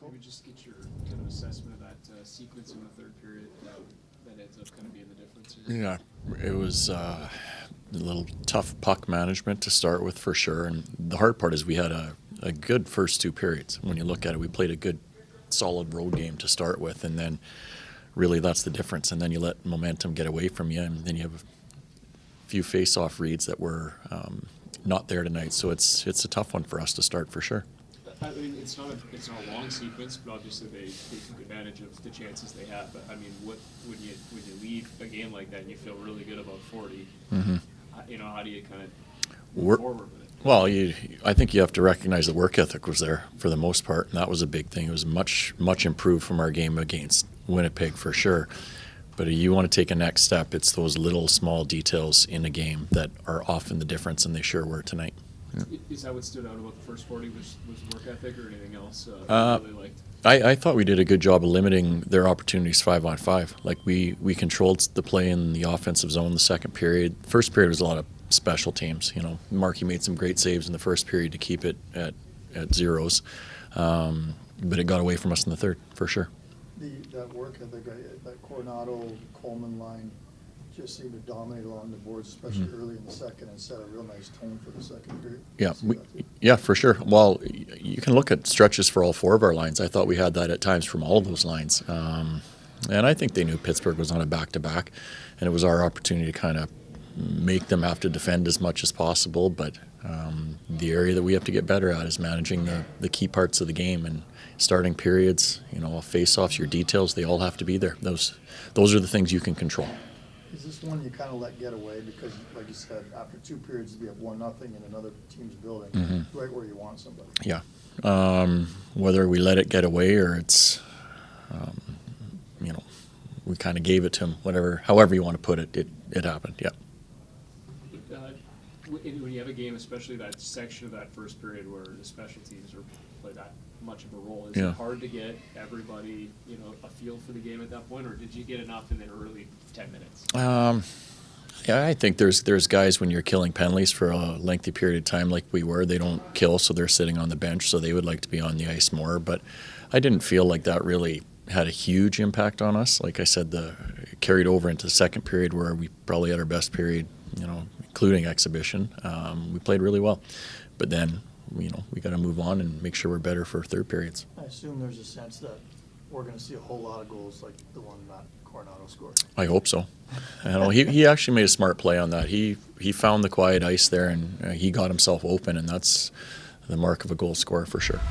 Maybe just get your kind of assessment of that sequence in the third period that ends up kind of being the difference here. Yeah, it was a little tough puck management to start with for sure. And the hard part is we had a good first two periods. When you look at it, we played a good, solid road game to start with, and then really that's the difference. And then you let momentum get away from you, and then you have a few face-off reads that were not there tonight. So it's a tough one for us to start for sure. I mean, it's not a long sequence, but obviously they took advantage of the chances they had. But I mean, when you leave a game like that and you feel really good about 40, how do you kind of move forward with it? Well, I think you have to recognize the work ethic was there for the most part, and that was a big thing. It was much improved from our game against Winnipeg for sure. But if you want to take a next step, it's those little small details in a game that are often the difference, and they sure were tonight. Yeah. Is that what stood out about the first 40 was work ethic or anything else you really liked? I thought we did a good job of limiting their opportunities 5-on-5. Like we controlled the play in the offensive zone the second period. First period was a lot of special teams. Markey made some great saves in the first period to keep it at zeros, but it got away from us in the third for sure. That work ethic, that Coronado-Coleman line just seemed to dominate along the boards, especially early in the second, and set a real nice tone for the second period. Yeah, for sure. Well, you can look at stretches for all four of our lines. I thought we had that at times from all of those lines. And I think they knew Pittsburgh was on a back-to-back, and it was our opportunity to kind of make them have to defend as much as possible. But the area that we have to get better at is managing the key parts of the game, and starting periods, face-offs, your details, they all have to be there. Those are the things you can control. Is this one you kind of let get away because, like you said, after two periods we have 1-0 in another team's building, right where you want somebody? Yeah. Whether we let it get away or it's, we kind of gave it to them, however you want to put it, it happened, yeah. When you have a game, especially that section of that first period where the special teams play that much of a role, is it hard to get everybody, a feel for the game at that point, or did you get enough in the early 10 minutes? Yeah, I think there's guys when you're killing penalties for a lengthy period of time like we were, they don't kill, so they're sitting on the bench, so they would like to be on the ice more. But I didn't feel like that really had a huge impact on us. Like I said, it carried over into the second period where we probably had our best period, including exhibition. We played really well. But then, we got to move on and make sure we're better for third periods. I assume there's a sense that we're going to see a whole lot of goals like the one that Coronado scored. I hope so. He actually made a smart play on that. He found the quiet ice there, and he got himself open, and that's the mark of a goal scorer for sure.